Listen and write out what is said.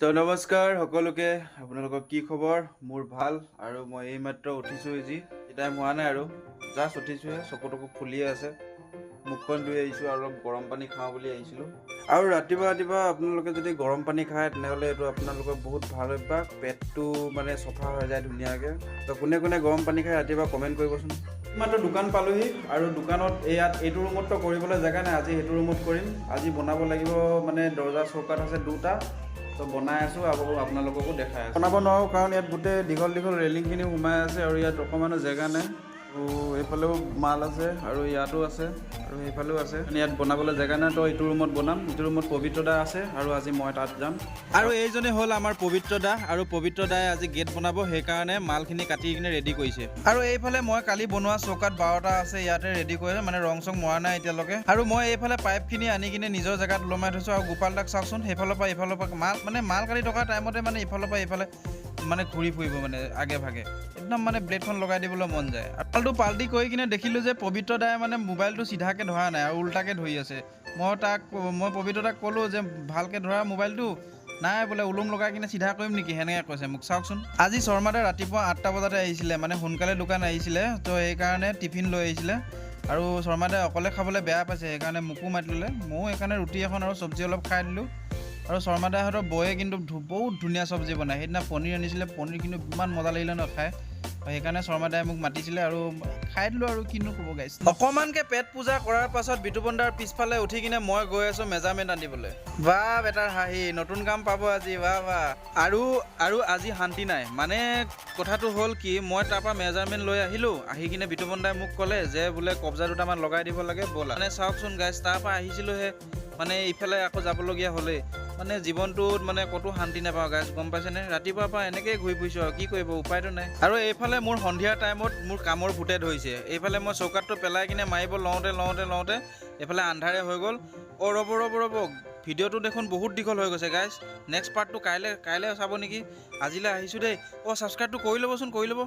তো নমস্কাৰ সকলোকে আপোনালোকৰ কি খবৰ মোৰ ভাল আৰু মই এইমাত্ৰ উঠিছোঁ টাইম হোৱা নাই আৰু জাষ্ট উঠিছোঁহে চকু ফুলিয়ে আছে মুখখন ধুই আহিছোঁ আৰু অলপ গৰম পানী খাওঁ বুলি আহিছিলোঁ আৰু ৰাতিপুৱা আপোনালোকে যদি গৰম পানী খায় তেনেহ'লে এইটো আপোনালোকৰ বহুত ভাল অভ্যাস পেটটো মানে চফা হৈ যায় ধুনীয়াকৈ তো কোনে কোনে গৰম পানী খায় ৰাতিপুৱা কমেণ্ট কৰিবচোন মাত্ৰ দোকান পালোহি আৰু দোকানত এইটো ৰুমততো কৰিবলৈ জেগা নাই আজি সেইটো ৰুমত কৰিম আজি বনাব লাগিব মানে দৰ্জা চৌকাত আছে দুটা তো বনাই আছোঁ আৰু আপোনালোককো দেখাই আছোঁ বনাব নোৱাৰোঁ কাৰণ ইয়াত গোটেই দীঘল ৰেলিংখিনি সোমাই আছে আৰু ইয়াত অকণমানো জেগা নাই আৰু এইফালেও মাল আছে আৰু ইয়াতো আছে আৰু সেইফালেও আছে ইয়াত বনাবলৈ জেগা নাই তো এইটো ৰুমত বনাম এইটো ৰুমত পবিত্ৰ দা আছে আৰু আজি মই তাত যাম আৰু এইজনে হ'ল আমাৰ পবিত্ৰ দা আৰু পবিত্ৰ দাই আজি গেট বনাব সেইকাৰণে মালখিনি কাটি কিনে ৰেডি কৰিছে আৰু এইফালে মই কালি বনোৱা চৌকাত 12টা আছে ইয়াতে ৰেডি কৰিছে মানে ৰং চং মৰা নাই এতিয়ালৈকে আৰু মই এইফালে পাইপখিনি আনি কিনে নিজৰ জেগাত ওলমাই থৈছোঁ আৰু গোপাল দাক চাওকচোন সেইফালৰ পৰা মাল কাটি থকা টাইমতে মানে ইফালৰ পৰা এইফালে মানে ঘূৰি ফুৰিব মানে আগে ভাগে একদম মানে ব্লেডখন লগাই দিবলৈ মন যায় আৰু পাল্টি কৰি কিনে দেখিলোঁ যে পবিত্ৰ দাই মানে মোবাইলটো চিধাকৈ ধৰা নাই আৰু উল্টাকৈ ধৰি আছে মই পবিত্ৰ দাক ক'লোঁ যে ভালকৈ ধৰা মোবাইলটো নাই বোলে ওলম লগাই কিনে চিধা কৰিম নেকি সেনেকৈ কৈছে মোক চাওকচোন আজি শৰ্মাদাই ৰাতিপুৱা 8টা বজাতে আহিছিলে মানে সোনকালে দোকান আহিছিলে তো সেইকাৰণে টিফিন লৈ আহিছিলে আৰু শৰ্মাদাই অকলে খাবলৈ বেয়া পাইছে সেইকাৰণে মোকো মাতি ল'লে ময়ো সেইকাৰণে ৰুটি এখন আৰু চব্জি অলপ খাই দিলোঁ আৰু শৰ্মাদাহঁতৰ বৌয়ে কিন্তু বহুত ধুনীয়া চব্জি বনায় সেইদিনা পনীৰ আনিছিলে পনীৰ কিন্তু ইমান মজা লাগিলে ন খাই সেইকাৰণে শৰ্মাদাই মোক মাতিছিলে আৰু খাই দিলোঁ আৰু কিনো ক'ব গাইছ অকণমানকৈ পেট পূজা কৰাৰ পাছত বিতুপন দাৰ পিছফালে উঠি কিনে মই গৈ আছোঁ মেজাৰমেণ্ট আনিবলৈ বাহ বেটাৰ হাঁহি নতুন কাম পাব আজি বাহ আৰু আজি শান্তি নাই মানে কথাটো হ'ল কি মই তাৰপৰা মেজাৰমেণ্ট লৈ আহি কিনে বিতুপন দাই মোক ক'লে যে বোলে কব্জা দুটামান লগাই দিব লাগে ব'লা মানে চাওকচোন গাইছ তাৰপৰা আহিছিলোঁহে মানে ইফালে আকৌ যাবলগীয়া হ'লেই মানে জীৱনটোত মানে ক'তো শান্তি নাপাওঁ গাইছ গম পাইছেনে ৰাতিপুৱাৰ পৰা এনেকৈয়ে ঘূৰি ফুৰিছোঁ আৰু কি কৰিব উপায়তো নাই আৰু এইফালে মোৰ সন্ধিয়া টাইমত মোৰ কামৰ ভূতে ধৰিছে এইফালে মই চৌকাতটো পেলাই কিনে মাৰিব লওঁতে এইফালে আন্ধাৰে হৈ গ'ল ৰ'ব ভিডিঅ'টো দেখোন বহুত দীঘল হৈ গৈছে গাইছ নেক্সট পাৰ্টটো কাইলৈ চাব নেকি আজিলৈ আহিছোঁ দেই ছাবস্ক্ৰাইবটো কৰি ল'বচোন কৰি ল'ব